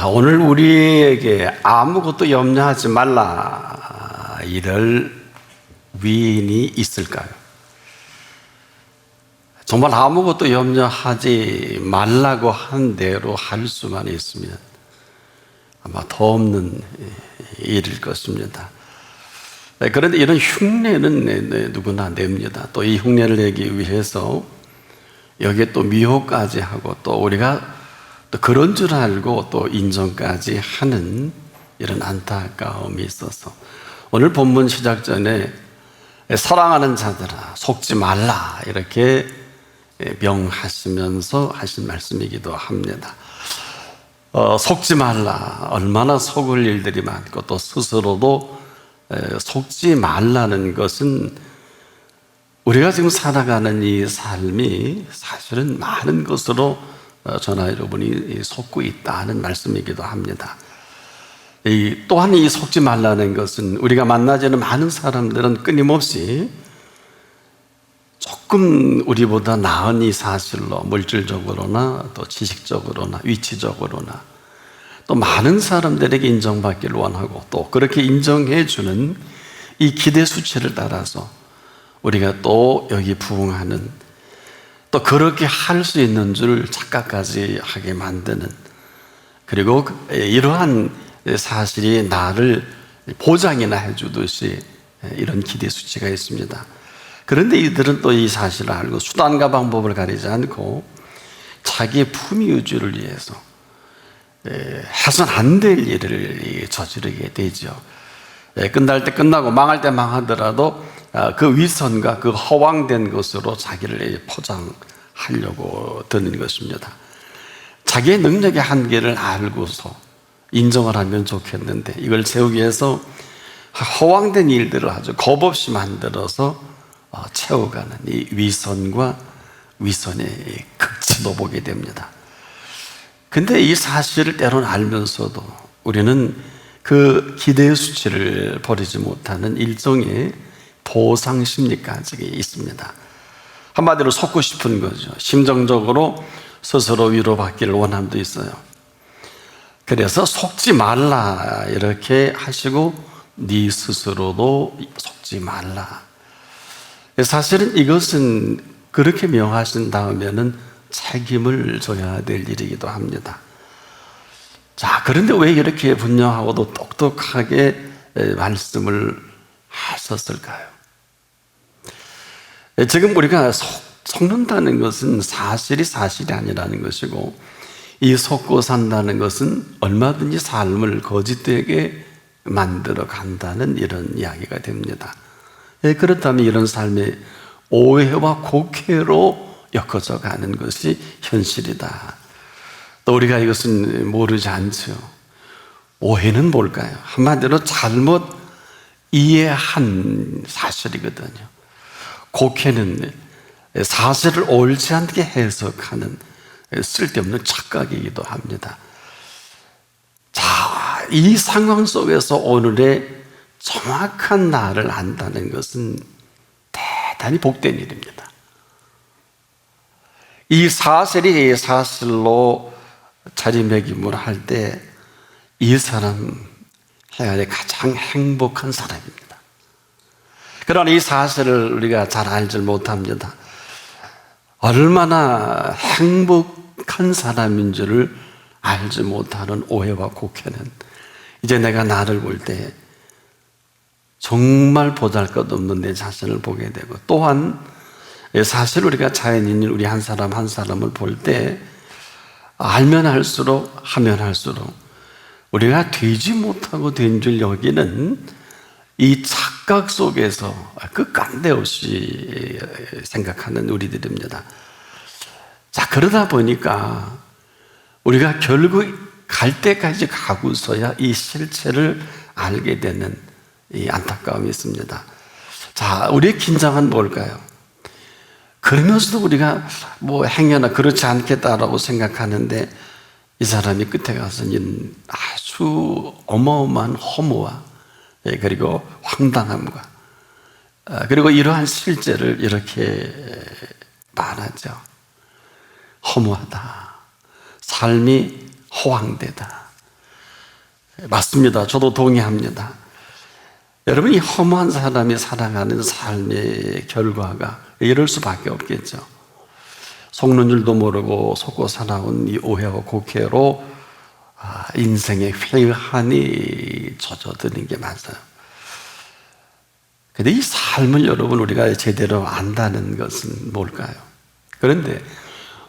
오늘 우리에게 아무것도 염려하지 말라 이럴 위인이 있을까요? 정말 아무것도 염려하지 말라고 한 대로 할 수만 있으면 아마 더 없는 일일 것입니다. 그런데 이런 흉내는 누구나 냅니다. 또 이 흉내를 내기 위해서 여기에 또 미혹까지 하고 또 우리가 또 그런 줄 알고 또 인정까지 하는 이런 안타까움이 있어서 오늘 본문 시작 전에 사랑하는 자들아 속지 말라 이렇게 명하시면서 하신 말씀이기도 합니다. 속지 말라, 얼마나 속을 일들이 많고 또 스스로도 속지 말라는 것은 우리가 지금 살아가는 이 삶이 사실은 많은 것으로 저나 여러분이 속고 있다는 말씀이기도 합니다. 또한 이 속지 말라는 것은 우리가 만나지는 많은 사람들은 끊임없이 조금 우리보다 나은 이 사실로 물질적으로나 또 지식적으로나 위치적으로나 또 많은 사람들에게 인정받기를 원하고 또 그렇게 인정해주는 이 기대 수치를 따라서 우리가 또 여기 부응하는 또 그렇게 할 수 있는 줄 착각까지 하게 만드는, 그리고 이러한 사실이 나를 보장이나 해주듯이 이런 기대 수치가 있습니다. 그런데 이들은 또 이 사실을 알고 수단과 방법을 가리지 않고 자기의 품위 유지를 위해서 해서는 안 될 일을 저지르게 되죠. 끝날 때 끝나고 망할 때 망하더라도 그 위선과 그 허황된 것으로 자기를 포장하려고 드는 것입니다. 자기의 능력의 한계를 알고서 인정을 하면 좋겠는데 이걸 세우기 위해서 허황된 일들을 아주 겁없이 만들어서 채워가는 이 위선과 위선의 극치도 보게 됩니다. 근데 이 사실을 때로는 알면서도 우리는 그 기대의 수치를 버리지 못하는 일종의 보상 심리까지 있습니다. 한마디로 속고 싶은 거죠. 심정적으로 스스로 위로받기를 원함도 있어요. 그래서 속지 말라 이렇게 하시고 네 스스로도 속지 말라. 사실은 이것은 그렇게 명하신 다음에는 책임을 져야 될 일이기도 합니다. 자, 그런데 왜 이렇게 분명하고도 똑똑하게 말씀을 하셨을까요? 지금 우리가 속는다는 것은 사실이 아니라는 것이고, 이 속고 산다는 것은 얼마든지 삶을 거짓되게 만들어 간다는 이런 이야기가 됩니다. 그렇다면 이런 삶의 오해와 곡해로 엮어져 가는 것이 현실이다. 또 우리가 이것은 모르지 않죠. 오해는 뭘까요? 한마디로 잘못 이해한 사실이거든요. 곡해는 사실을 옳지 않게 해석하는 쓸데없는 착각이기도 합니다. 자, 이 상황 속에서 오늘의 정확한 나를 안다는 것은 대단히 복된 일입니다. 이 사실이 사실로 자리매김을 할 때 이 사람 해야 가장 행복한 사람입니다. 그러나 이 사실을 우리가 잘 알지 못합니다. 얼마나 행복한 사람인 줄을 알지 못하는 오해와 곡해는 이제 내가 나를 볼 때 정말 보잘것없는 내 자신을 보게 되고, 또한 사실 우리가 자연인인 우리 한 사람 한 사람을 볼 때 알면 할수록 하면 할수록 우리가 되지 못하고 된 줄 여기는 이 착각 속에서 끝간데없이 생각하는 우리들입니다. 자, 그러다 보니까 우리가 결국 갈 때까지 가고서야 이 실체를 알게 되는 이 안타까움이 있습니다. 자, 우리의 긴장은 뭘까요? 그러면서도 우리가 행여나 그렇지 않겠다라고 생각하는데 이 사람이 끝에 가서는 아주 어마어마한 허무와 그리고 황당함과 그리고 이러한 실제를 이렇게 말하죠. 허무하다. 삶이 허황되다. 맞습니다. 저도 동의합니다. 여러분, 이 허무한 사람이 살아가는 삶의 결과가 이럴 수밖에 없겠죠. 속는 줄도 모르고 속고 살아온 이 오해와 곡해로 인생의 회한이 젖어드는 게 맞아요. 그런데 이 삶을 여러분 우리가 제대로 안다는 것은 뭘까요? 그런데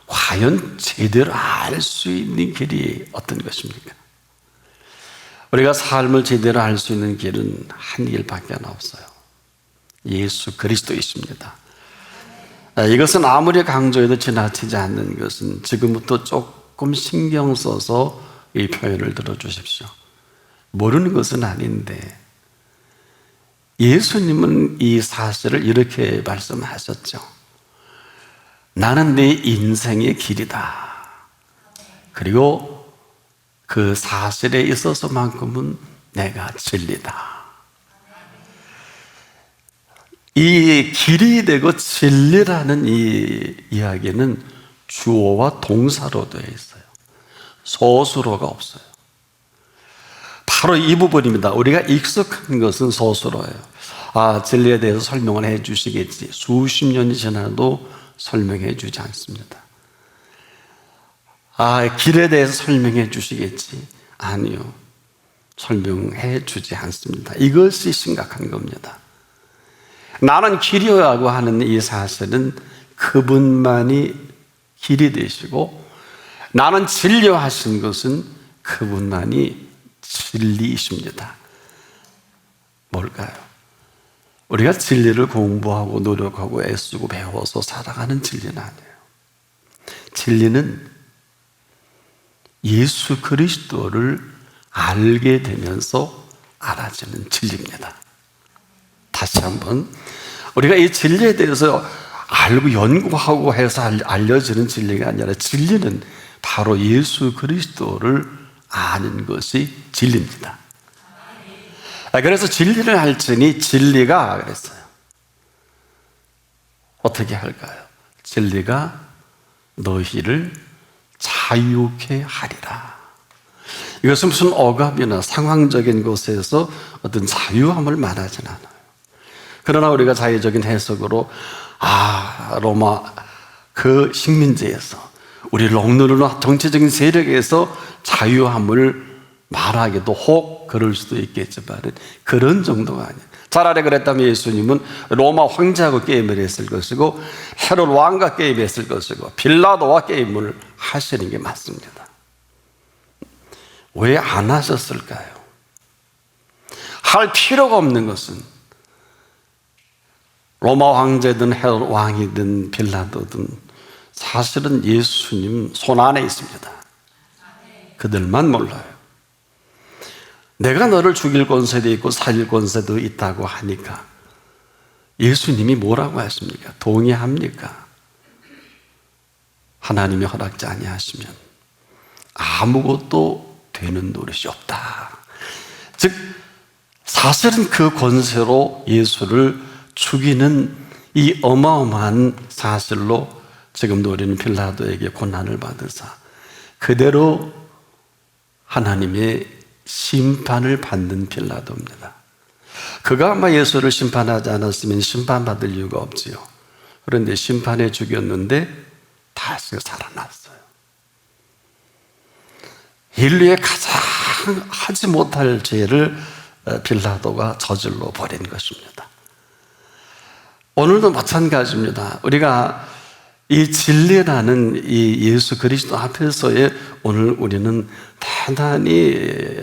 과연 제대로 알 수 있는 길이 어떤 것입니까? 우리가 삶을 제대로 알 수 있는 길은 한 길밖에 없어요. 예수 그리스도이십니다. 이것은 아무리 강조해도 지나치지 않는 것은 지금부터 조금 신경 써서 이 표현을 들어주십시오. 모르는 것은 아닌데 예수님은 이 사실을 이렇게 말씀하셨죠. 나는 내 인생의 길이다. 그리고 그 사실에 있어서만큼은 내가 진리다. 이 길이 되고 진리라는 이 이야기는 주어와 동사로 되어 있어요. 소수로가 없어요. 바로 이 부분입니다. 우리가 익숙한 것은 소수로예요. 진리에 대해서 설명을 해 주시겠지. 수십 년이 지나도 설명해 주지 않습니다. 길에 대해서 설명해 주시겠지. 아니요. 설명해 주지 않습니다. 이것이 심각한 겁니다. 나는 길이라고 하는 이 사실은 그분만이 길이 되시고 나는 진리하신 것은 그분만이 진리이십니다. 뭘까요? 우리가 진리를 공부하고 노력하고 애쓰고 배워서 살아가는 진리는 아니에요. 진리는 예수 그리스도를 알게 되면서 알아지는 진리입니다. 다시 한번, 우리가 이 진리에 대해서 알고 연구하고 해서 알려지는 진리가 아니라 진리는 바로 예수 그리스도를 아는 것이 진리입니다. 그래서 진리를 알지니 진리가 그랬어요. 어떻게 할까요? 진리가 너희를 자유케 하리라. 이것은 무슨 억압이나 상황적인 곳에서 어떤 자유함을 말하진 않아요. 그러나 우리가 자의적인 해석으로 로마 그 식민지에서 우리를 억누르는 정치적인 세력에서 자유함을 말하기도 혹 그럴 수도 있겠지만 그런 정도가 아니에요. 차라리 그랬다면 예수님은 로마 황제하고 게임을 했을 것이고 헤롯 왕과 게임했을 것이고 빌라도와 게임을 하시는 게 맞습니다. 왜 안 하셨을까요? 할 필요가 없는 것은 로마 황제든 헤롯 왕이든 빌라도든 사실은 예수님 손 안에 있습니다. 그들만 몰라요. 내가 너를 죽일 권세도 있고 살릴 권세도 있다고 하니까 예수님이 뭐라고 하십니까? 동의합니까? 하나님이 허락지 아니하시면 아무것도 되는 노릇이 없다. 즉 사실은 그 권세로 예수를 죽이는 이 어마어마한 사실로 지금도 우리는 빌라도에게 고난을 받으사 그대로 하나님의 심판을 받는 빌라도입니다. 그가 아마 예수를 심판하지 않았으면 심판받을 이유가 없지요. 그런데 심판해 죽였는데 다시 살아났어요. 인류의 가장 하지 못할 죄를 빌라도가 저질러 버린 것입니다. 오늘도 마찬가지입니다. 우리가 이 진리라는 이 예수 그리스도 앞에서의 오늘 우리는 대단히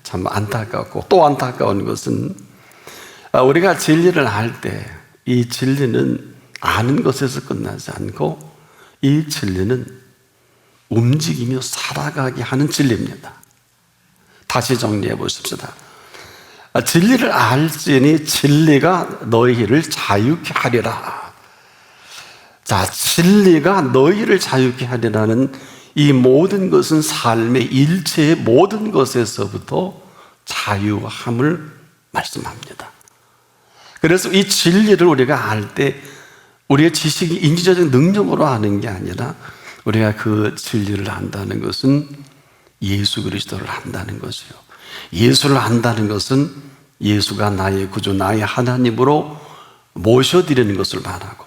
참 안타깝고 또 안타까운 것은 우리가 진리를 알 때 이 진리는 아는 것에서 끝나지 않고 이 진리는 움직이며 살아가게 하는 진리입니다. 다시 정리해 보십시다. 진리를 알지니 진리가 너희를 자유케 하리라. 자, 진리가 너희를 자유케 하리라는 이 모든 것은 삶의 일체의 모든 것에서부터 자유함을 말씀합니다. 그래서 이 진리를 우리가 알 때 우리의 지식이 인지적 능력으로 아는 게 아니라 우리가 그 진리를 안다는 것은 예수 그리스도를 안다는 것이요. 예수를 안다는 것은 예수가 나의 구주, 나의 하나님으로 모셔드리는 것을 말하고,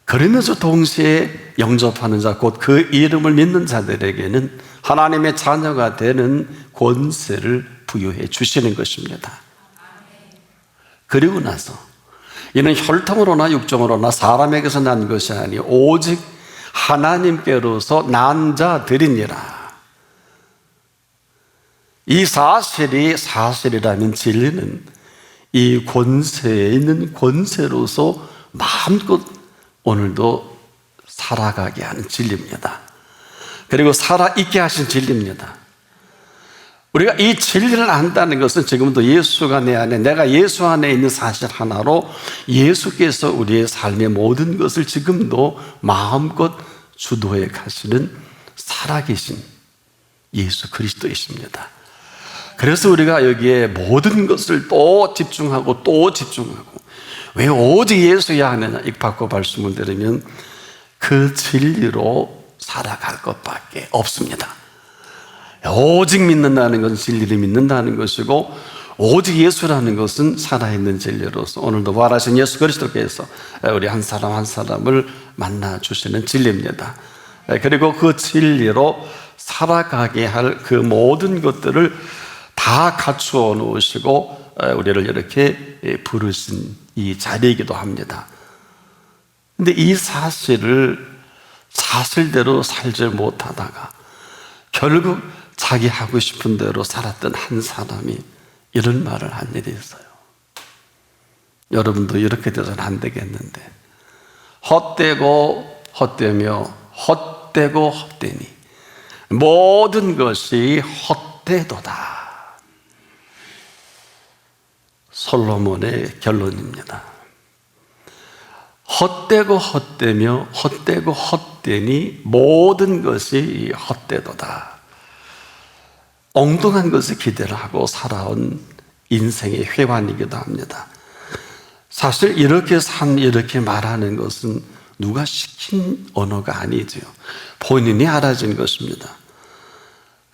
그러면서 동시에 영접하는 자, 곧 그 이름을 믿는 자들에게는 하나님의 자녀가 되는 권세를 부여해 주시는 것입니다. 그리고 나서 이는 혈통으로나 육정으로나 사람에게서 난 것이 아니 오직 하나님께로서 난 자들이니라. 이 사실이 사실이라는 진리는 이 권세에 있는 권세로서 마음껏 오늘도 살아가게 하는 진리입니다. 그리고 살아있게 하신 진리입니다. 우리가 이 진리를 안다는 것은 지금도 예수가 내 안에, 내가 예수 안에 있는 사실 하나로 예수께서 우리의 삶의 모든 것을 지금도 마음껏 주도해 가시는 살아계신 예수 그리스도이십니다. 그래서 우리가 여기에 모든 것을 또 집중하고 또 집중하고, 왜 오직 예수야 하느냐, 입학고 말씀을 들으면 그 진리로 살아갈 것밖에 없습니다. 오직 믿는다는 것은 진리를 믿는다는 것이고, 오직 예수라는 것은 살아있는 진리로서 오늘도 부활하신 예수 그리스도께서 우리 한 사람 한 사람을 만나 주시는 진리입니다. 그리고 그 진리로 살아가게 할 그 모든 것들을 다 갖추어 놓으시고 우리를 이렇게 부르신 이 자리이기도 합니다. 근데 이 사실을 사실대로 살지 못하다가 결국 자기 하고 싶은 대로 살았던 한 사람이 이런 말을 한 일이 있어요. 여러분도 이렇게 돼서는 안 되겠는데, 헛되고 헛되며 헛되고 헛되니 모든 것이 헛되도다. 솔로몬의 결론입니다. 헛되고 헛되며 헛되고 헛되니 모든 것이 헛되도다. 엉뚱한 것에 기대를 하고 살아온 인생의 회환이기도 합니다. 사실 이렇게 말하는 것은 누가 시킨 언어가 아니죠. 본인이 알아진 것입니다.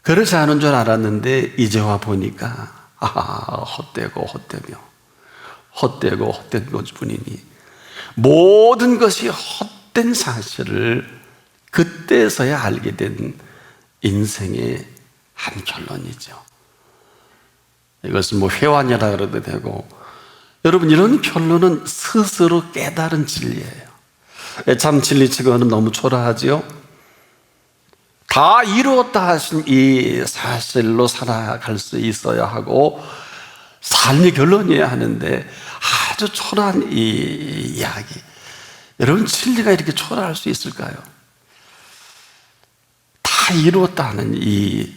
그렇지 않은 줄 알았는데 이제 와 보니까 헛되고 헛되며 헛되고 헛된 것뿐이니 모든 것이 헛된 사실을 그때서야 알게 된 인생의 한 결론이죠. 이것은 회환이라 그래도 되고, 여러분 이런 결론은 스스로 깨달은 진리예요. 참 진리치고는 너무 초라하지요. 다 이루었다 하신 이 사실로 살아갈 수 있어야 하고 삶의 결론이어야 하는데 아주 초라한 이 이야기. 여러분 진리가 이렇게 초라할 수 있을까요? 다 이루었다 하는 이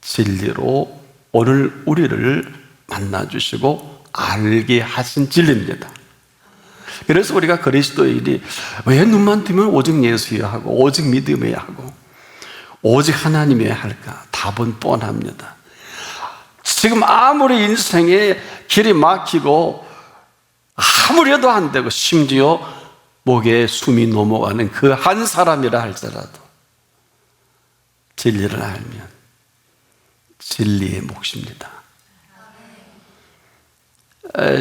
진리로 오늘 우리를 만나주시고 알게 하신 진리입니다. 그래서 우리가 그리스도인이 왜 눈만 뜨면 오직 예수여야 하고 오직 믿음해야 하고 오직 하나님이어야 할까? 답은 뻔합니다. 지금 아무리 인생에 길이 막히고 아무리 해도 안 되고 심지어 목에 숨이 넘어가는 그 한 사람이라 할지라도 진리를 알면 진리의 몫입니다.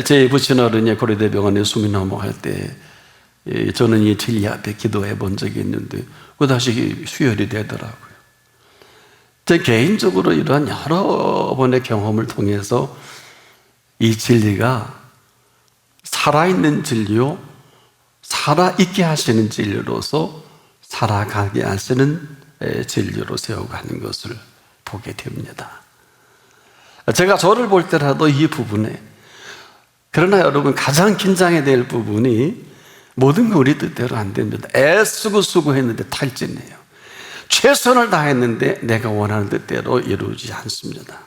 제 부친 어른이 고려대병원에 숨이 넘어갈 때 저는 이 진리 앞에 기도해 본 적이 있는데 그 다시 수혈이 되더라고요. 제 개인적으로 이러한 여러 번의 경험을 통해서 이 진리가 살아있는 진리요, 살아있게 하시는 진리로서 살아가게 하시는 진리로 세워가는 것을 보게 됩니다. 제가 저를 볼 때라도 이 부분에, 그러나 여러분 가장 긴장해야 될 부분이 모든 게 우리 뜻대로 안 됩니다. 애쓰고 수고했는데 탈진해요. 최선을 다했는데 내가 원하는 뜻대로 이루어지지 않습니다.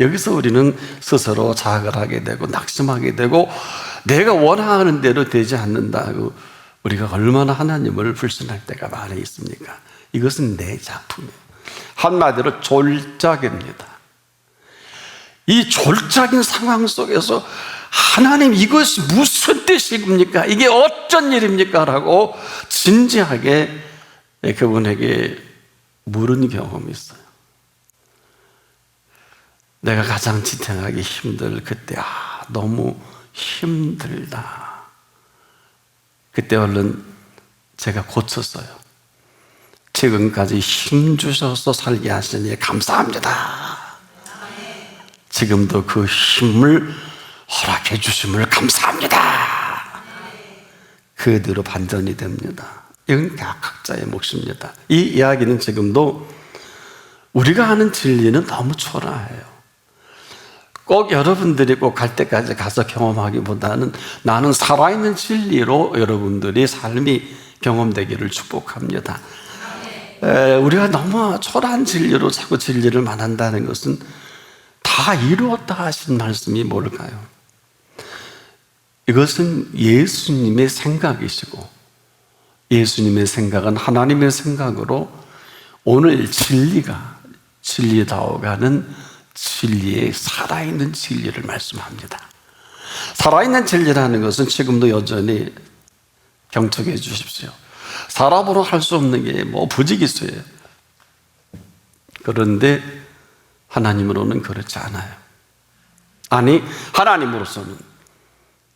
여기서 우리는 스스로 자학을 하게 되고 낙심하게 되고 내가 원하는 대로 되지 않는다고 우리가 얼마나 하나님을 불신할 때가 많이 있습니까? 이것은 내 작품이에요. 한마디로 졸작입니다. 이 졸작인 상황 속에서 하나님 이것이 무슨 뜻입니까? 이게 어쩐 일입니까? 라고 진지하게 그분에게 물은 경험이 있어요. 내가 가장 지탱하기 힘들 그때 너무 힘들다. 그때 얼른 제가 고쳤어요. 지금까지 힘 주셔서 살게 하시니 감사합니다. 지금도 그 힘을 허락해 주심을 감사합니다. 그대로 반전이 됩니다. 이건 각자의 몫입니다. 이 이야기는 지금도 우리가 아는 진리는 너무 초라해요. 꼭 여러분들이 꼭 갈 때까지 가서 경험하기보다는 나는 살아있는 진리로 여러분들이 삶이 경험되기를 축복합니다. 우리가 너무 초라한 진리로 자꾸 진리를 말한다는 것은 다 이루었다 하신 말씀이 뭘까요? 이것은 예수님의 생각이시고 예수님의 생각은 하나님의 생각으로 오늘 진리다워가는 진리의 살아있는 진리를 말씀합니다. 살아있는 진리라는 것은 지금도 여전히 경청해 주십시오. 사람으로 할 수 없는 게 부지기수예요. 그런데 하나님으로는 그렇지 않아요. 아니, 하나님으로서는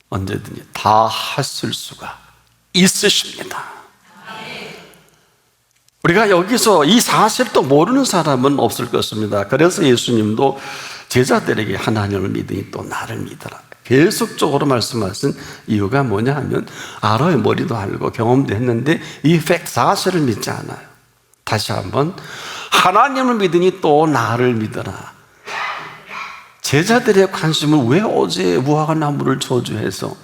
언제든지 다 하실 수가 있으십니다. 우리가 여기서 이 사실도 모르는 사람은 없을 것입니다. 그래서 예수님도 제자들에게 하나님을 믿으니 또 나를 믿어라 계속적으로 말씀하신 이유가 뭐냐 하면 알아요. 머리도 알고 경험도 했는데 이 팩트 사실을 믿지 않아요. 다시 한번 하나님을 믿으니 또 나를 믿어라. 제자들의 관심을 왜 어제 무화과 나무를 저주해서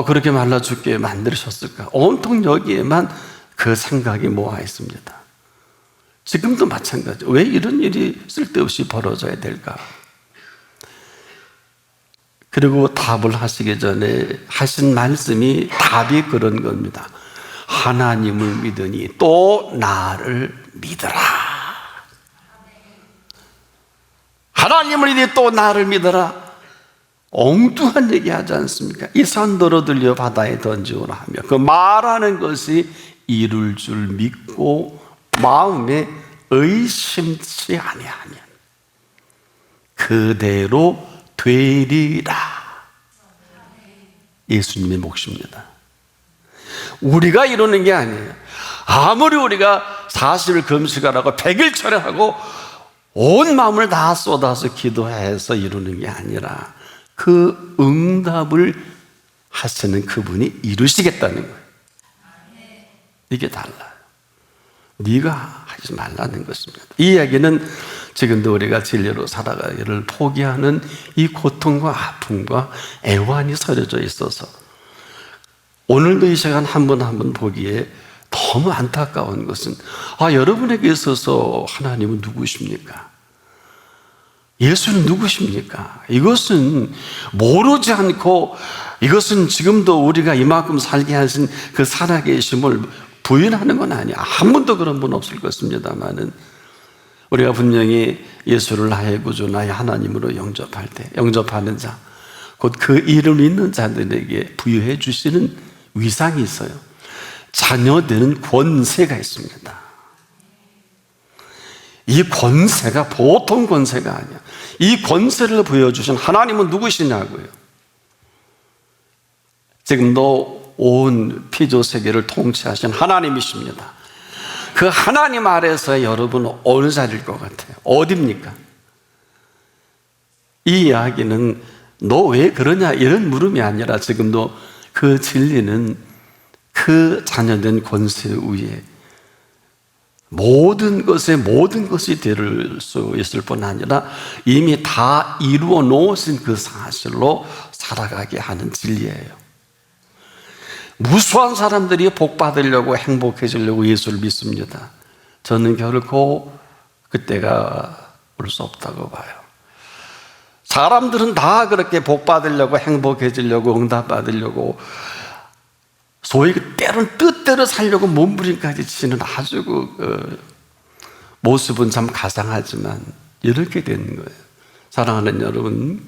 그렇게 말라 죽게 만드셨을까? 온통 여기에만 그 생각이 모아 있습니다. 지금도 마찬가지. 왜 이런 일이 쓸데없이 벌어져야 될까? 그리고 답을 하시기 전에 하신 말씀이 답이 그런 겁니다. 하나님을 믿으니 또 나를 믿어라. 하나님을 믿으니 또 나를 믿어라. 엉뚱한 얘기 하지 않습니까? 이 산 들어들려 바다에 던지오라 하며 그 말하는 것이 이룰 줄 믿고 마음에 의심치 아니하면 그대로 되리라. 예수님의 몫입니다. 우리가 이루는 게 아니에요. 아무리 우리가 40일 금식하라고 100일 철회하고 온 마음을 다 쏟아서 기도해서 이루는 게 아니라 그 응답을 하시는 그분이 이루시겠다는 거예요. 이게 달라요. 네가 하지 말라는 것입니다. 이 이야기는 지금도 우리가 진리로 살아가기를 포기하는 이 고통과 아픔과 애환이 서려져 있어서 오늘도 이 시간 한 번 한 번 보기에 너무 안타까운 것은 여러분에게 있어서 하나님은 누구십니까? 예수는 누구십니까? 이것은 모르지 않고 이것은 지금도 우리가 이만큼 살게 하신 그 살아계심을 부인하는 건 아니야. 한 번도 그런 분 없을 것입니다만은 우리가 분명히 예수를 나의 구주, 나의 하나님으로 영접할 때 영접하는 자, 곧 그 이름 있는 자들에게 부여해 주시는 위상이 있어요. 자녀되는 권세가 있습니다. 이 권세가 보통 권세가 아니야. 이 권세를 부여주신 하나님은 누구시냐고요. 지금도 온 피조 세계를 통치하신 하나님이십니다. 그 하나님 아래서 여러분 어느 자리일 것 같아요? 어디입니까? 이 이야기는 너 왜 그러냐 이런 물음이 아니라 지금도 그 진리는 그 자녀된 권세 위에 모든 것이 될 수 있을 뿐 아니라 이미 다 이루어 놓으신 그 사실로 살아가게 하는 진리예요. 무수한 사람들이 복 받으려고 행복해지려고 예수를 믿습니다. 저는 결코 그때가 올 수 없다고 봐요. 사람들은 다 그렇게 복 받으려고 행복해지려고 응답 받으려고 소위 때로는 뜻대로 살려고 몸부림까지 치는 아주 모습은 참 가상하지만 이렇게 되는 거예요. 사랑하는 여러분,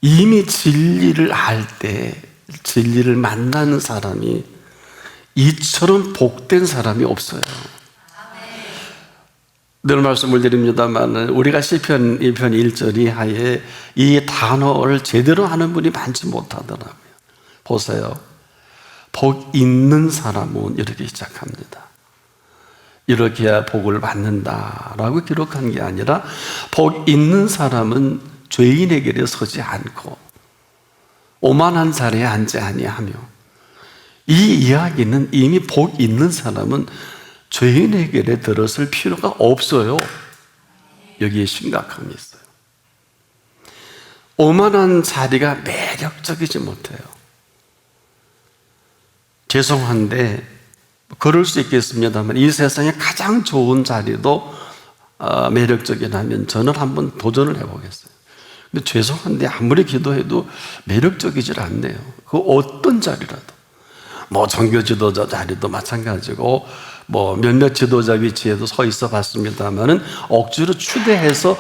이미 진리를 알 때 진리를 만나는 사람이 이처럼 복된 사람이 없어요. 늘 말씀을 드립니다만 우리가 시편 1편 1절이 하에 이 단어를 제대로 하는 분이 많지 못하더라고요. 보세요. 복 있는 사람은 이렇게 시작합니다. 이렇게 해야 복을 받는다라고 기록한 게 아니라 복 있는 사람은 죄인의 길에 서지 않고 오만한 자리에 앉지 아니하며, 이 이야기는 이미 복 있는 사람은 죄인의 길에 들어설 필요가 없어요. 여기에 심각함이 있어요. 오만한 자리가 매력적이지 못해요. 죄송한데 그럴 수 있겠습니다만 이 세상에 가장 좋은 자리도 매력적이라면 저는 한번 도전을 해보겠어요. 근데 죄송한데 아무리 기도해도 매력적이질 않네요. 그 어떤 자리라도, 뭐 종교 지도자 자리도 마찬가지고 뭐 몇몇 지도자 위치에도 서 있어 봤습니다만은 억지로 추대해서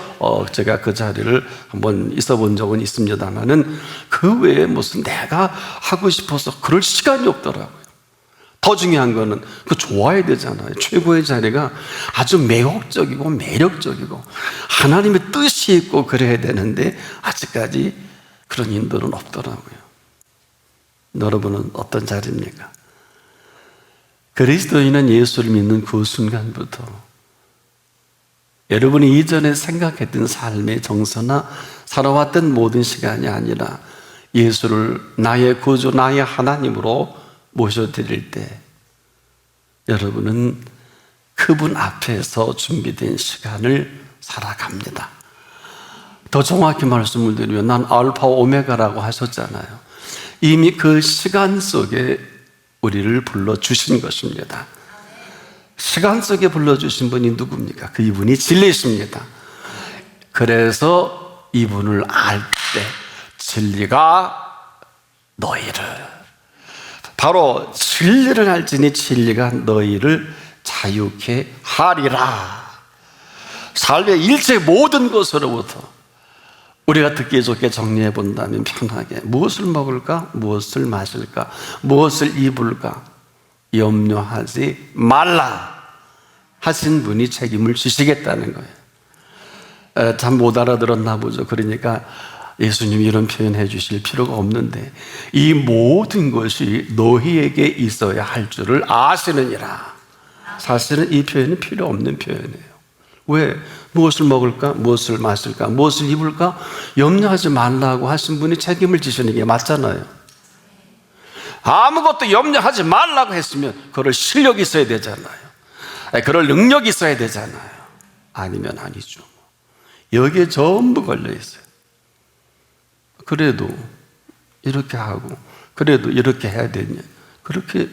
제가 그 자리를 한번 있어 본 적은 있습니다만은 그 외에 무슨 내가 하고 싶어서 그럴 시간이 없더라고요. 더 중요한 거는 그 좋아야 되잖아요. 최고의 자리가 아주 매혹적이고 매력적이고 하나님의 뜻이 있고 그래야 되는데 아직까지 그런 인도는 없더라고요. 여러분은 어떤 자리입니까? 그리스도인은 예수를 믿는 그 순간부터 여러분이 이전에 생각했던 삶의 정서나 살아왔던 모든 시간이 아니라 예수를 나의 구주, 나의 하나님으로 모셔드릴 때 여러분은 그분 앞에서 준비된 시간을 살아갑니다. 더 정확히 말씀을 드리면 난 알파 오메가라고 하셨잖아요. 이미 그 시간 속에 우리를 불러주신 것입니다. 시간 속에 불러주신 분이 누굽니까? 그 이분이 진리십니다. 그래서 이분을 알 때 진리가 너희를, 바로 진리를 알지니 진리가 너희를 자유케 하리라. 삶의 일체 모든 것으로부터 우리가 듣기 좋게 정리해 본다면 편하게 무엇을 먹을까? 무엇을 마실까? 무엇을 입을까? 염려하지 말라 하신 분이 책임을 지시겠다는 거예요. 참 못 알아들었나 보죠. 그러니까 예수님이 이런 표현해 주실 필요가 없는데 이 모든 것이 너희에게 있어야 할 줄을 아시느니라. 사실은 이 표현이 필요 없는 표현이에요. 왜? 무엇을 먹을까? 무엇을 마실까? 무엇을 입을까? 염려하지 말라고 하신 분이 책임을 지시는 게 맞잖아요. 아무것도 염려하지 말라고 했으면 그럴 실력이 있어야 되잖아요. 그럴 능력이 있어야 되잖아요. 아니면 아니죠. 여기에 전부 걸려 있어요. 그래도 이렇게 하고 그래도 이렇게 해야 되냐, 그렇게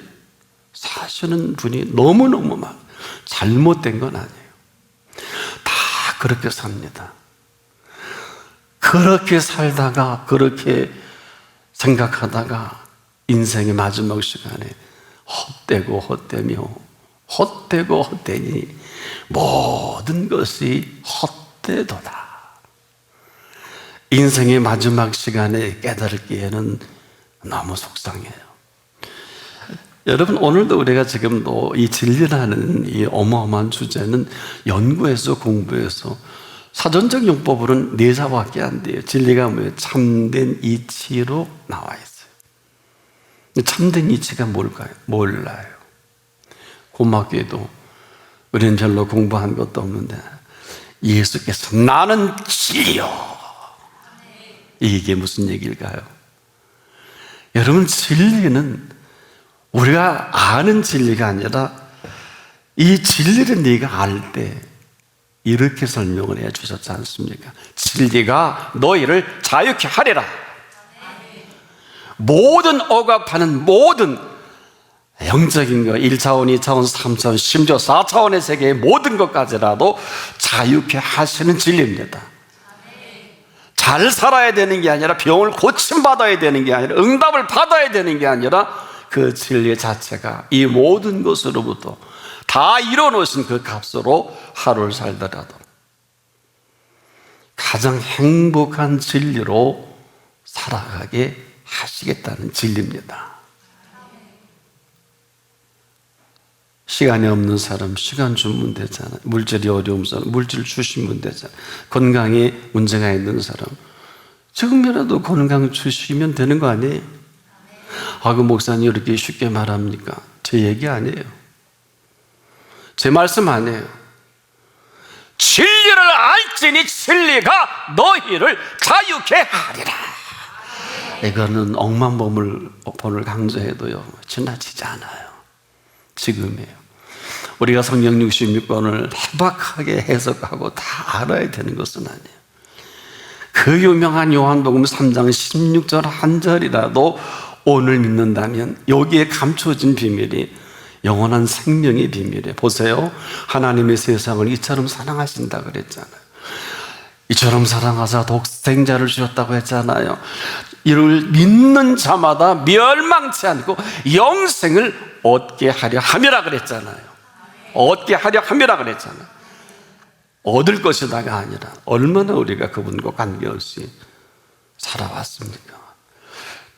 사시는 분이 너무너무 많아요. 잘못된 건 아니에요. 다 그렇게 삽니다. 그렇게 살다가 그렇게 생각하다가 인생의 마지막 시간에 헛되고 헛되며 헛되고 헛되니 모든 것이 헛되도다. 인생의 마지막 시간에 깨달기에는 너무 속상해요. 여러분, 오늘도 우리가 지금도 이 진리라는 이 어마어마한 주제는 연구해서 공부해서 사전적 용법으로는 4자밖에 안 돼요. 진리가 뭐예요? 참된 이치로 나와 있어요. 참된 이치가 뭘까요? 몰라요. 고맙게도 우리는 별로 공부한 것도 없는데 예수께서 나는 진리요, 이게 무슨 얘기일까요? 여러분, 진리는 우리가 아는 진리가 아니라 이 진리를 네가 알 때 이렇게 설명을 해 주셨지 않습니까? 진리가 너희를 자유케 하리라. 모든 억압하는 모든 영적인 것, 1차원, 2차원, 3차원, 심지어 4차원의 세계의 모든 것까지라도 자유케 하시는 진리입니다. 잘 살아야 되는 게 아니라 병을 고침받아야 되는 게 아니라 응답을 받아야 되는 게 아니라 그 진리 자체가 이 모든 것으로부터 다 이뤄놓으신 그 값으로 하루를 살더라도 가장 행복한 진리로 살아가게 하시겠다는 진리입니다. 시간이 없는 사람 시간 주면 되잖아요. 물질이 어려운 사람 물질 주시면 되잖아요. 건강에 문제가 있는 사람 지금이라도 건강 주시면 되는 거 아니에요? 그 목사님 이렇게 쉽게 말합니까? 제 얘기 아니에요. 제 말씀 아니에요. 진리를 알지니 진리가 너희를 자유케 하리라. 이거는 억만본을 강조해도요 지나치지 않아요. 지금이에요. 우리가 성경 66권을 해박하게 해석하고 다 알아야 되는 것은 아니에요. 그 유명한 요한복음 3장 16절 한 절이라도 오늘 믿는다면 여기에 감춰진 비밀이 영원한 생명의 비밀이에요. 보세요. 하나님의 세상을 이처럼 사랑하신다 그랬잖아요. 이처럼 사랑하사 독생자를 주셨다고 했잖아요. 이를 믿는 자마다 멸망치 않고 영생을 얻게 하려 함이라 그랬잖아요. 얻게 하려 함이라 그랬잖아요. 얻을 것이다가 아니라 얼마나 우리가 그분과 관계없이 살아왔습니까?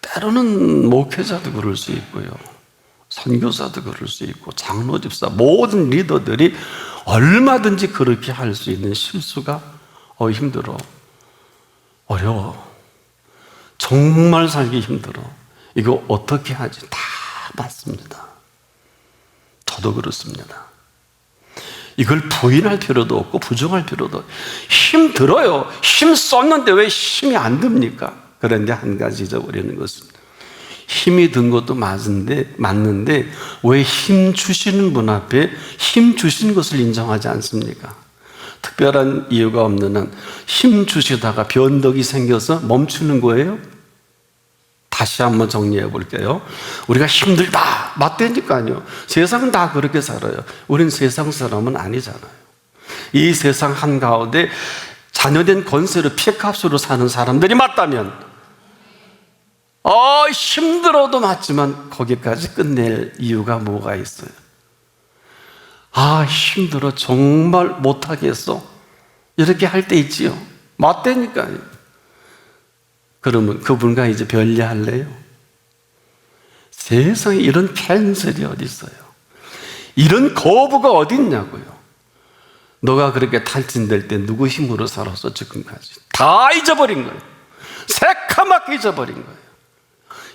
때로는 목회자도 그럴 수 있고요, 선교사도 그럴 수 있고, 장로, 집사 모든 리더들이 얼마든지 그렇게 할 수 있는 실수가 힘들어, 어려워, 정말 살기 힘들어, 이거 어떻게 하지? 다 맞습니다. 저도 그렇습니다. 이걸 부인할 필요도 없고 부정할 필요도 없고, 힘들어요. 힘 썼는데 왜 힘이 안 듭니까? 그런데 한 가지 잊어버리는 것은, 힘이 든 것도 맞는데 왜 힘 주시는 분 앞에 힘 주신 것을 인정하지 않습니까? 특별한 이유가 없는 한 힘 주시다가 변덕이 생겨서 멈추는 거예요? 다시 한번 정리해 볼게요. 우리가 힘들다 맞다니까요. 세상은 다 그렇게 살아요. 우린 세상 사람은 아니잖아요. 이 세상 한가운데 자녀된 권세로 피값으로 사는 사람들이 맞다면 힘들어도 맞지만 거기까지 끝낼 이유가 뭐가 있어요? 힘들어 정말 못하겠어 이렇게 할 때 있지요. 맞다니까요. 그러면 그분과 이제 별례할래요? 세상에 이런 캔슬이 어디 있어요? 이런 거부가 어디 있냐고요. 너가 그렇게 탈진될 때 누구 힘으로 살았어? 지금까지 다 잊어버린 거예요. 새카맣게 잊어버린 거예요.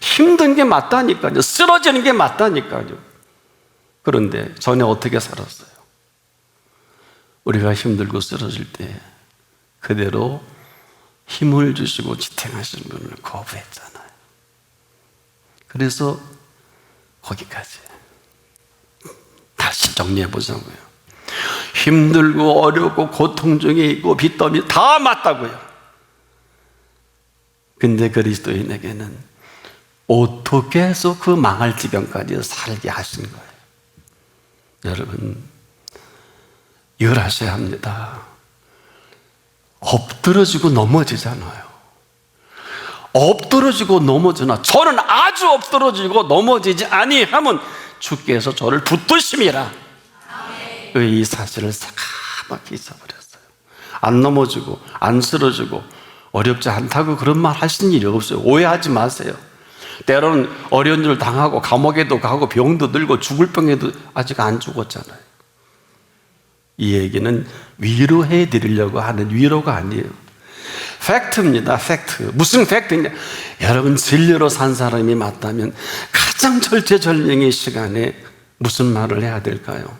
힘든 게 맞다니까요. 쓰러지는 게 맞다니까요. 그런데 전에 어떻게 살았어요? 우리가 힘들고 쓰러질 때 그대로 힘을 주시고 지탱하시는 분을 거부했잖아요. 그래서 거기까지. 다시 정리해 보자고요. 힘들고 어렵고 고통 중에 있고 빚더미 다 맞다고요. 근데 그리스도인에게는 어떻게 해서 그 망할 지경까지 살게 하신 거예요. 여러분, 이걸 하셔야 합니다. 엎드러지고 넘어지잖아요. 엎드러지고 넘어지나, 저는 아주 엎드러지고 넘어지지 아니하면 주께서 저를 붙드심이라. 이 사실을 새카맣게 잊어버렸어요. 안 넘어지고 안 쓰러지고 어렵지 않다고 그런 말 하신 일이 없어요. 오해하지 마세요. 때로는 어려운 일을 당하고 감옥에도 가고 병도 들고 죽을 병에도 아직 안 죽었잖아요. 이 얘기는 위로해 드리려고 하는 위로가 아니에요. 팩트입니다. 팩트. 무슨 팩트냐? 여러분, 진리로 산 사람이 맞다면 가장 절체절명의 시간에 무슨 말을 해야 될까요?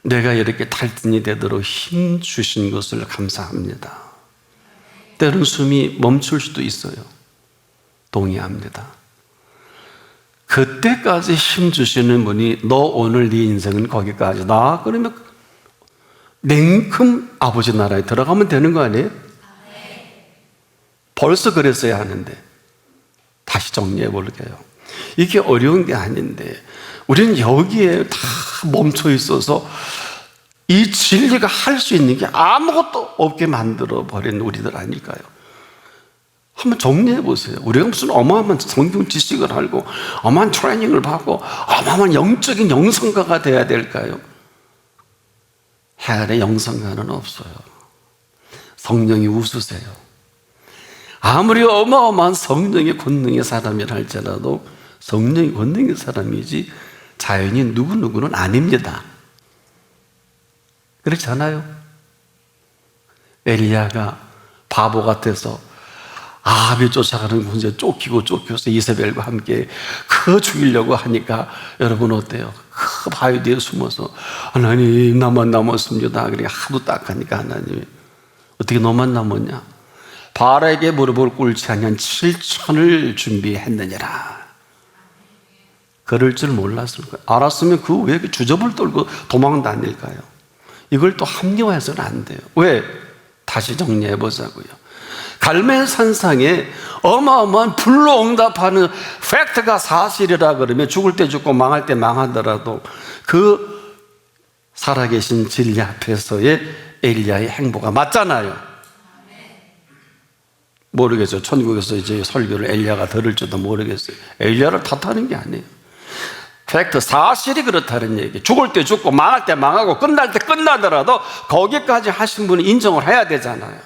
내가 이렇게 탈진이 되도록 힘 주신 것을 감사합니다. 때론 숨이 멈출 수도 있어요. 동의합니다. 그때까지 힘 주시는 분이 너 오늘 네 인생은 거기까지다. 그러면 냉큼 아버지 나라에 들어가면 되는 거 아니에요? 벌써 그랬어야 하는데. 다시 정리해 볼게요. 이게 어려운 게 아닌데 우리는 여기에 다 멈춰 있어서 이 진리가 할 수 있는 게 아무것도 없게 만들어 버린 우리들 아닐까요? 한번 정리해 보세요. 우리가 무슨 어마어마한 성경 지식을 알고 어마어마한 트레이닝을 받고 어마어마한 영적인 영성가가 돼야 될까요? 해안에 영성가는 없어요. 성령이 웃으세요. 아무리 어마어마한 성령의 권능의 사람이라 할지라도 성령의 권능의 사람이지 자연인 누구누구는 아닙니다. 그렇잖아요. 엘리야가 바보 같아서 아합이 쫓아가는 군주에 쫓기고서 이세벨과 함께 그 죽이려고 하니까 여러분 어때요? 그 바위 뒤에 숨어서 하나님 나만 남았습니다. 그러니까 하도 딱하니까 하나님이 어떻게 너만 남았냐? 바알에게 무릎을 꿇지 아니한 7천을 준비했느니라. 그럴 줄 몰랐을 거예요. 알았으면 그 왜 주접을 떨고 도망 다닐까요? 이걸 또 합리화해서는 안 돼요. 왜? 다시 정리해 보자고요. 갈멜산상에 어마어마한 불로 응답하는 팩트가 사실이라 그러면 죽을 때 죽고 망할 때 망하더라도 그 살아계신 진리 앞에서의 엘리야의 행보가 맞잖아요. 모르겠어요. 천국에서 이제 설교를 엘리야가 들을지도 모르겠어요. 엘리야를 탓하는 게 아니에요. 팩트, 사실이 그렇다는 얘기. 죽을 때 죽고 망할 때 망하고 끝날 때 끝나더라도 거기까지 하신 분이 인정을 해야 되잖아요.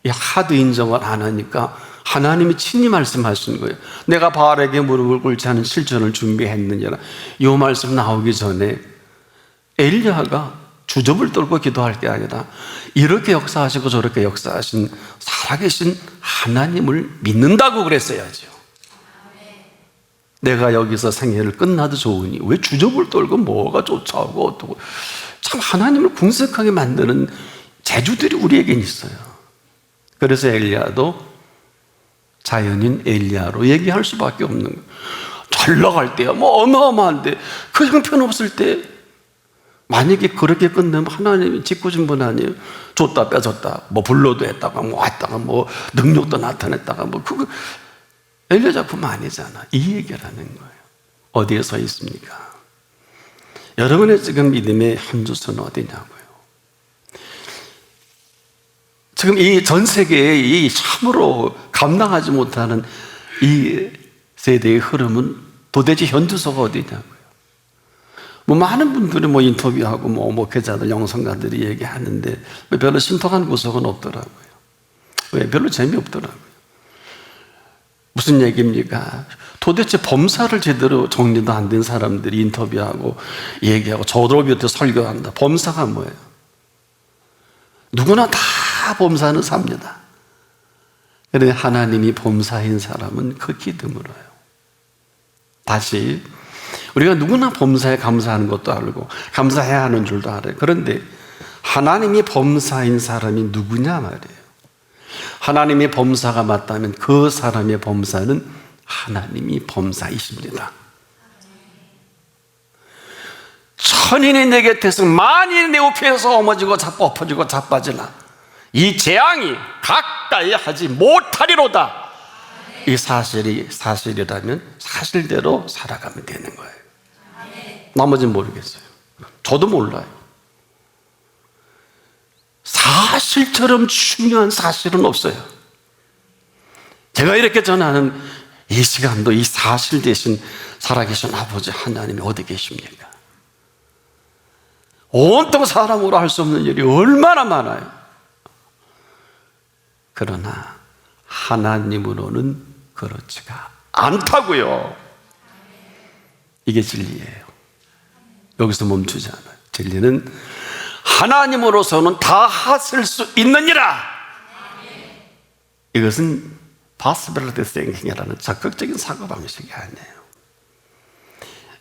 이 하도 인정을 안 하니까 하나님이 친히 말씀하신 거예요. 내가 바알에게 무릎을 꿇지 않은 실전을 준비했느니라. 이 말씀 나오기 전에 엘리야가 주접을 떨고 기도할 게 아니라 이렇게 역사하시고 저렇게 역사하신 살아계신 하나님을 믿는다고 그랬어야죠. 내가 여기서 생애를 끝나도 좋으니 왜 주접을 떨고 뭐가 쫓아오고 어떻고. 참 하나님을 궁색하게 만드는 재주들이 우리에겐 있어요. 그래서 엘리야도 자연인 엘리야로 얘기할 수밖에 없는 거예요. 잘 나갈 때야 뭐 어마어마한데 그 형편없을 때 만약에 그렇게 끝내면 하나님이 짓궂은 분 아니에요? 줬다 빼줬다 뭐 불로도 했다가 뭐 왔다가 뭐 능력도 나타냈다가 뭐 그거 엘리야 작품 아니잖아. 이 얘기라는 거예요. 어디에 서 있습니까? 여러분의 지금 믿음의 현주소는 어디냐고요? 지금 이 전 세계에 이 참으로 감당하지 못하는 이 세대의 흐름은 도대체 현주소가 어디냐고요? 뭐 많은 분들이 뭐 인터뷰하고 뭐 목회자들, 영성가들이 얘기하는데 별로 신통한 구석은 없더라고요. 왜? 별로 재미없더라고요. 무슨 얘기입니까? 도대체 범사를 제대로 정리도 안 된 사람들이 인터뷰하고 얘기하고 저로부터 설교한다. 범사가 뭐예요? 누구나 다 범사는 삽니다. 그런데 하나님이 범사인 사람은 극히 드물어요. 다시 우리가 누구나 범사에 감사하는 것도 알고 감사해야 하는 줄도 알아요. 그런데 하나님이 범사인 사람이 누구냐 말이에요. 하나님의 범사가 맞다면 그 사람의 범사는 하나님이 범사이십니다. 천인이 내 곁에서 만인이 내 우편에서 엎어지고 자빠지나 이 재앙이 가까이 하지 못하리로다. 이 사실이 사실이라면 사실대로 살아가면 되는 거예요. 나머지는 모르겠어요. 저도 몰라요. 사실처럼 중요한 사실은 없어요. 제가 이렇게 전하는 이 시간도 이 사실 대신 살아계신 아버지 하나님이 어디 계십니까? 온통 사람으로 할 수 없는 일이 얼마나 많아요. 그러나 하나님으로는 그렇지가 않다고요. 이게 진리예요. 여기서 멈추지 않아요. 진리는 하나님으로서는 다 하실 수 있느니라. 이것은 possibility thinking이라는 적극적인 사고방식이 아니에요.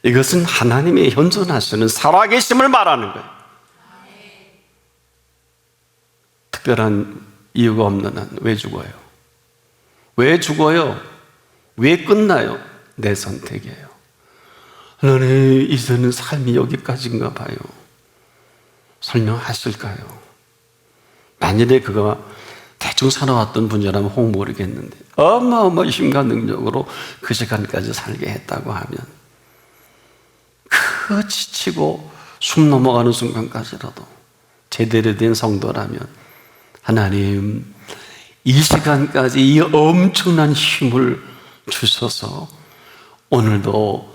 이것은 하나님의 현존하시는 살아계심을 말하는 거예요. 특별한 이유가 없는 한 왜 죽어요? 왜 죽어요? 왜 끝나요? 내 선택이에요. 하나님, 이제는 삶이 여기까지인가 봐요. 설명하실까요? 만일에 그가 대충 살아왔던 분이라면 혹 모르겠는데 어마어마한 힘과 능력으로 그 시간까지 살게 했다고 하면 그 지치고 숨 넘어가는 순간까지라도 제대로 된 성도라면 하나님, 이 시간까지 이 엄청난 힘을 주셔서 오늘도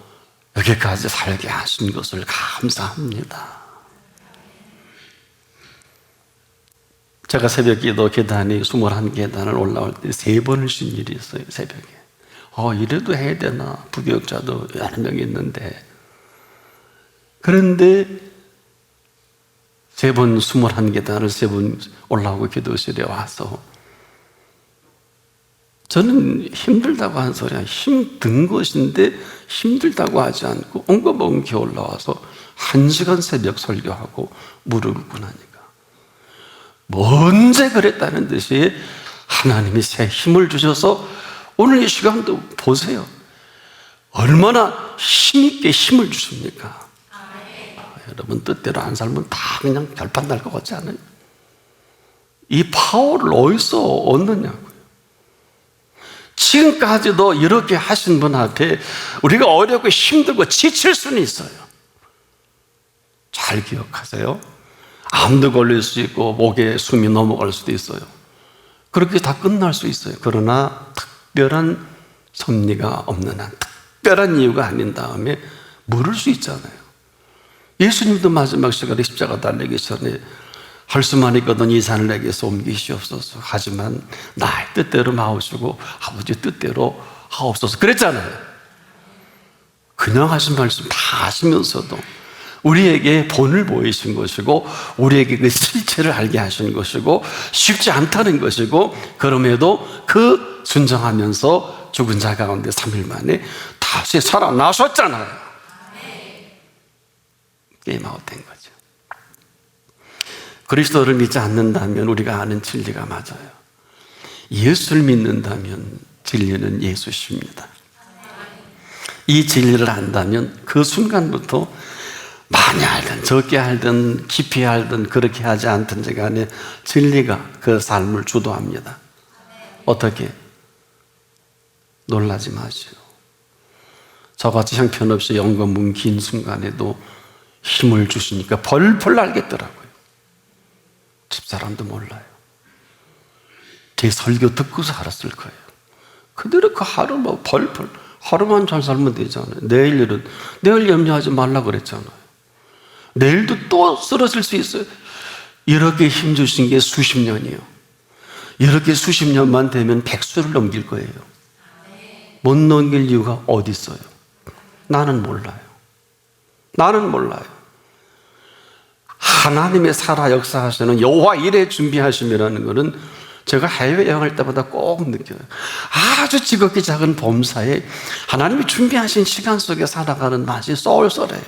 여기까지 살게 하신 것을 감사합니다. 제가 새벽 기도 계단이 21계단을 올라올 때 3번을 쉰 일이 있어요. 새벽에 이래도 해야 되나? 부교육자도 여러 명 있는데 그런데 3번 21계단을 3번 올라오고 기도실에 와서 저는 힘들다고 한 소리야. 힘든 것인데 힘들다고 하지 않고 온거 먹은 게 올라와서 1시간 새벽 설교하고 무릎을 꿇고 나니까 언제 그랬다는 듯이 하나님이 새 힘을 주셔서 오늘 이 시간도 보세요. 얼마나 힘있게 힘을 주십니까? 여러분 뜻대로 안 살면 다 그냥 결판 날 것 같지 않아요? 이 파워를 어디서 얻느냐고요. 지금까지도 이렇게 하신 분 앞에 우리가 어렵고 힘들고 지칠 수는 있어요. 잘 기억하세요. 암도 걸릴 수 있고 목에 숨이 넘어갈 수도 있어요. 그렇게 다 끝날 수 있어요. 그러나 특별한 섭리가 없는 한, 특별한 이유가 아닌 다음에 물을 수 있잖아요. 예수님도 마지막 시간에 십자가 달리기 전에 할 수만 있거든 이 산을 내게서 옮기시옵소서. 하지만 나의 뜻대로 마오시고 아버지 뜻대로 하옵소서 그랬잖아요. 그냥 하신 말씀 다 하시면서도 우리에게 본을 보이신 것이고 우리에게 그 실체를 알게 하신 것이고 쉽지 않다는 것이고 그럼에도 그 순종하면서 죽은 자 가운데 3일 만에 다시 살아나셨잖아요. 게임 아웃된 거죠. 그리스도를 믿지 않는다면 우리가 아는 진리가 맞아요. 예수를 믿는다면 진리는 예수십니다. 이 진리를 안다면 그 순간부터 많이 알든 적게 알든 깊이 알든 그렇게 하지 않든지 간에 진리가 그 삶을 주도합니다. 어떻게? 놀라지 마시오. 저같이 형편없이 영검문 긴 순간에도 힘을 주시니까 벌벌 알겠더라고요. 집사람도 몰라요. 제 설교 듣고서 알았을 거예요. 그대로 그 하루 뭐 벌벌 하루만 잘 살면 되잖아요. 내일 일은 내일 염려하지 말라 그랬잖아요. 내일도 또 쓰러질 수 있어요. 이렇게 힘 주신 게 수십 년이에요. 이렇게 수십 년만 되면 백수를 넘길 거예요. 못 넘길 이유가 어디 있어요? 나는 몰라요. 나는 몰라요. 하나님의 살아 역사하시는 여호와 일에 준비하심이라는 것은 제가 해외여행할 때마다 꼭 느껴요. 아주 지극히 작은 범사에 하나님이 준비하신 시간 속에 살아가는 맛이 쏠쏠해요.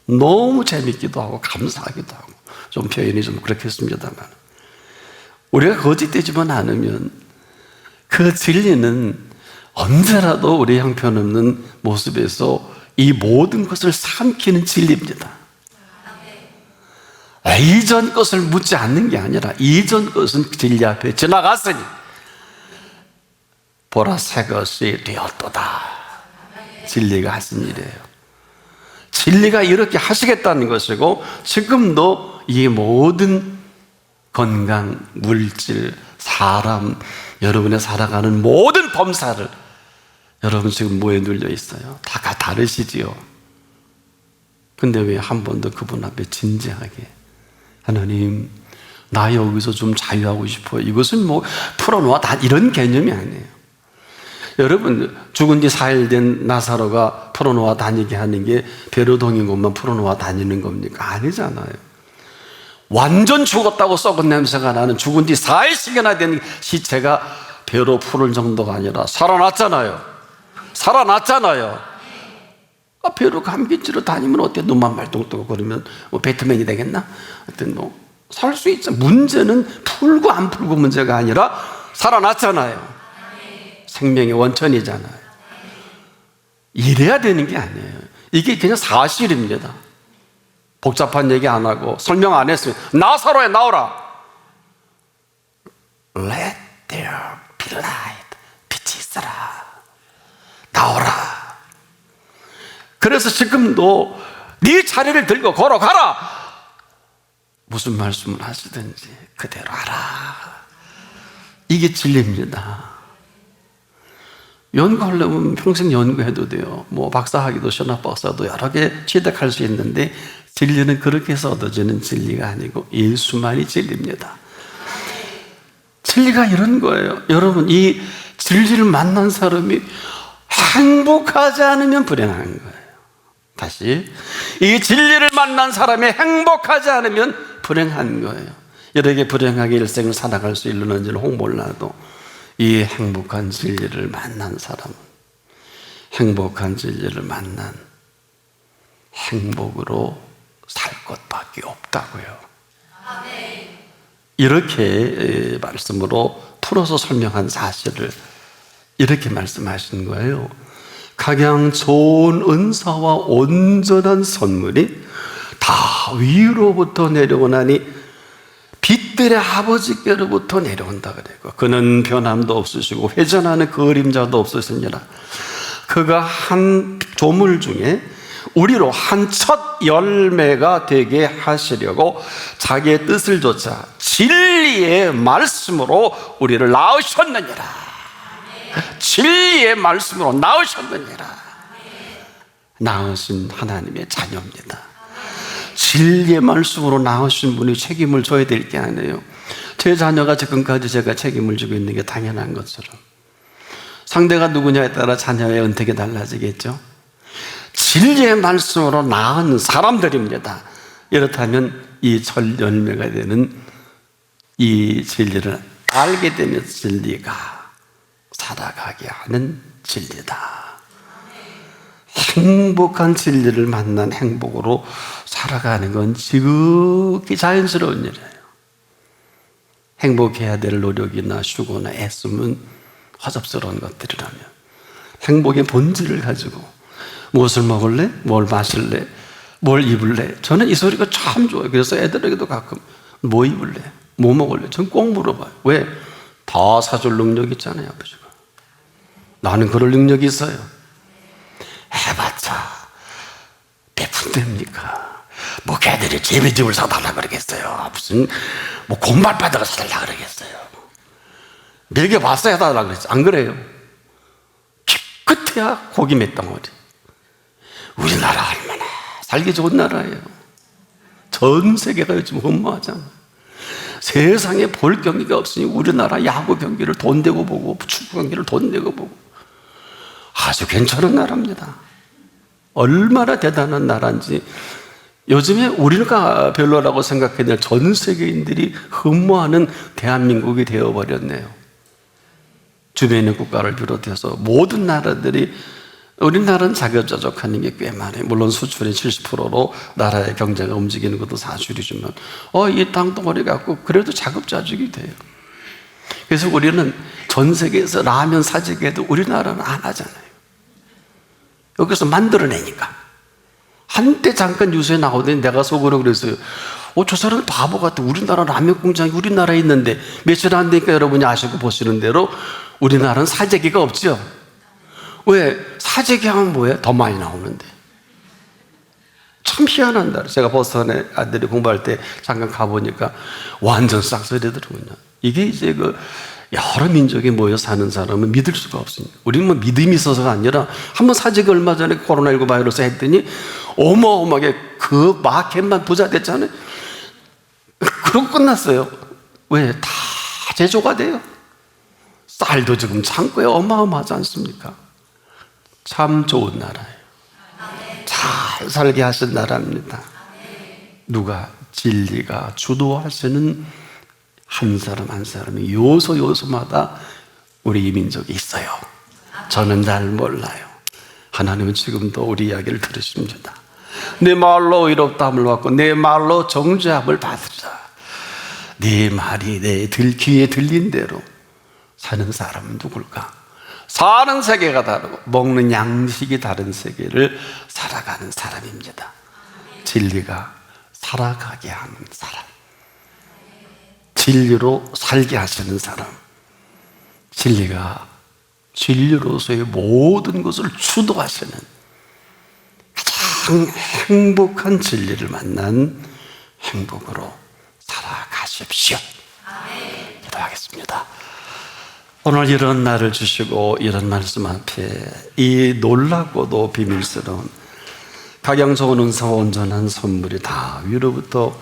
너무 재밌기도 하고 감사하기도 하고 좀 표현이 좀 그렇겠습니다만 우리가 거짓되지만 않으면 그 진리는 언제라도 우리 형편없는 모습에서 이 모든 것을 삼키는 진리입니다. 이전 것을 묻지 않는 게 아니라 이전 것은 진리 앞에 지나갔으니 보라 새 것이 되었도다. 진리가 하신 일이에요. 진리가 이렇게 하시겠다는 것이고 지금도 이 모든 건강, 물질, 사람, 여러분의 살아가는 모든 범사를 여러분 지금 뭐에 눌려 있어요? 다 다르시지요. 근데 왜 한 번도 그분 앞에 진지하게 하나님 나 여기서 좀 자유하고 싶어요. 이것은 뭐 풀어놓아 다 이런 개념이 아니에요. 여러분 죽은 지 4일 된 나사로가 풀어놓아 다니게 하는 게 배로 동인 것만 풀어놓아 다니는 겁니까? 아니잖아요. 완전 죽었다고 썩은 냄새가 나는 죽은 지 4일씩이나 된 시체가 배로 풀을 정도가 아니라 살아났잖아요. 살아났잖아요. 배로 감기치러 다니면 어때? 눈만 말똥똥거리면 뭐 배트맨이 되겠나? 하여튼 뭐 살 수 있죠. 문제는 풀고 안 풀고 문제가 아니라 살아났잖아요. 생명의 원천이잖아요. 이래야 되는 게 아니에요. 이게 그냥 사실입니다. 복잡한 얘기 안 하고 설명 안 했으면 나사로에 나오라. Let there be light. 빛이 있어라. 나오라. 그래서 지금도 네 자리를 들고 걸어가라. 무슨 말씀을 하시든지 그대로 하라. 이게 진리입니다. 연구하려면 평생 연구해도 돼요. 뭐 박사학위도 신학 박사도 여러 개 취득할 수 있는데 진리는 그렇게 해서 얻어지는 진리가 아니고 예수만이 진리입니다. 진리가 이런 거예요. 여러분 이 진리를 만난 사람이 행복하지 않으면 불행한 거예요. 다시 이 진리를 만난 사람이 행복하지 않으면 불행한 거예요. 여러에게 불행하게 일생을 살아갈 수 있는지는 혹 몰라도 이 행복한 진리를 만난 사람은 행복한 진리를 만난 행복으로 살 것밖에 없다고요. 이렇게 말씀으로 풀어서 설명한 사실을 이렇게 말씀하신 거예요. 각양 좋은 은사와 온전한 선물이 다 위로부터 내려오나니 빛들의 아버지께로부터 내려온다 그래요. 그는 변함도 없으시고 회전하는 그림자도 없으시니라. 그가 한 조물 중에 우리로 한 첫 열매가 되게 하시려고 자기의 뜻을 좇아 진리의 말씀으로 우리를 낳으셨느니라. 진리의 말씀으로 낳으셨느니라. 낳으신 하나님의 자녀입니다. 진리의 말씀으로 낳으신 분이 책임을 져야 될 게 아니에요. 제 자녀가 지금까지 제가 책임을 지고 있는 게 당연한 것처럼 상대가 누구냐에 따라 자녀의 은택이 달라지겠죠. 진리의 말씀으로 낳은 사람들입니다. 이렇다면 이 첫 열매가 되는 이 진리를 알게 되면 진리가 살아가게 하는 진리다. 행복한 진리를 만난 행복으로 살아가는 건 지극히 자연스러운 일이에요. 행복해야 될 노력이나 수고나 애씀은 허접스러운 것들이라면 행복의 본질을 가지고 무엇을 먹을래? 뭘 마실래? 뭘 입을래? 저는 이 소리가 참 좋아요. 그래서 애들에게도 가끔 뭐 입을래? 뭐 먹을래? 전 꼭 물어봐요. 왜? 다 사줄 능력 있잖아요, 아버지가. 나는 그럴 능력이 있어요. 해봤자 몇 푼대입니까? 뭐 걔들이 제비집을 사달라 그러겠어요. 무슨 뭐 곰발바닥을 사달라 그러겠어요. 먹여봤어 해달라 그랬지. 안 그래요? 기껏해야 고기 몇 덩어리. 우리나라 얼마나 살기 좋은 나라예요. 전 세계가 요즘 허무하잖아요. 세상에 볼 경기가 없으니 우리나라 야구 경기를 돈 내고 보고 축구 경기를 돈 내고 보고 아주 괜찮은 나라입니다. 얼마나 대단한 나라인지 요즘에 우리가 별로라고 생각했는데 전 세계인들이 흠모하는 대한민국이 되어버렸네요. 주변의 국가를 비롯해서 모든 나라들이 우리나라는 자급자족하는 게 꽤 많아요. 물론 수출의 70%로 나라의 경제가 움직이는 것도 사실이지만 이 땅덩어리 갖고 그래도 자급자족이 돼요. 그래서 우리는 전 세계에서 라면 사재기에도 우리나라는 안 하잖아요. 여기서 만들어내니까. 한때 잠깐 뉴스에 나오더니 내가 속으로 그랬어요. 저 사람은 바보 같아. 우리나라 라면 공장이 우리나라에 있는데 며칠 안 되니까 여러분이 아시고 보시는 대로 우리나라는 사재기가 없죠. 왜? 사재기 하면 뭐예요? 더 많이 나오는데. 참 희한한 나라. 제가 보스턴에 아들이 공부할 때 잠깐 가보니까 완전 싹쓸이더라고요. 이게 이제 여러 민족이 모여 사는 사람은 믿을 수가 없습니다. 우리는 뭐 믿음이 있어서가 아니라 한번 사재기 얼마 전에 코로나19 바이러스 했더니 어마어마하게 그 마켓만 부자 됐잖아요. 그러고 끝났어요. 왜? 다 제조가 돼요. 쌀도 지금 창고에 어마어마하지 않습니까? 참 좋은 나라예요. 잘 살게 하신 나라입니다. 누가? 진리가 주도하시는 한 사람 한 사람이 요소마다 우리 민족이 있어요. 저는 잘 몰라요. 하나님은 지금도 우리 이야기를 들으십니다. 내 말로 의롭다함을 받고 내 말로 정죄함을 받으라. 네 말이 내 귀에 들린 대로 사는 사람은 누굴까? 사는 세계가 다르고 먹는 양식이 다른 세계를 살아가는 사람입니다. 진리가 살아가게 하는 사람, 진리로 살게 하시는 사람, 진리로서의 모든 것을 주도하시는 가장 행복한 진리를 만난 행복으로 살아가십시오. 기도하겠습니다. 오늘 이런 날을 주시고 이런 말씀 앞에 이 놀랍고도 비밀스러운 각양 좋은 은사와 온전한 선물이 다 위로부터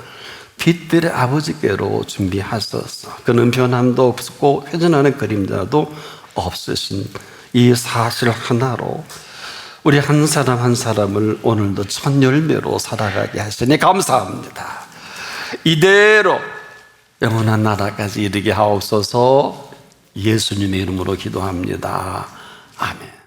빛들의 아버지께로 준비하소서. 그는 변함도 없고 회전하는 그림자도 없으신 이 사실 하나로 우리 한 사람 한 사람을 오늘도 첫 열매로 살아가게 하시니 감사합니다. 이대로 영원한 나라까지 이르게 하옵소서. 예수님의 이름으로 기도합니다. 아멘.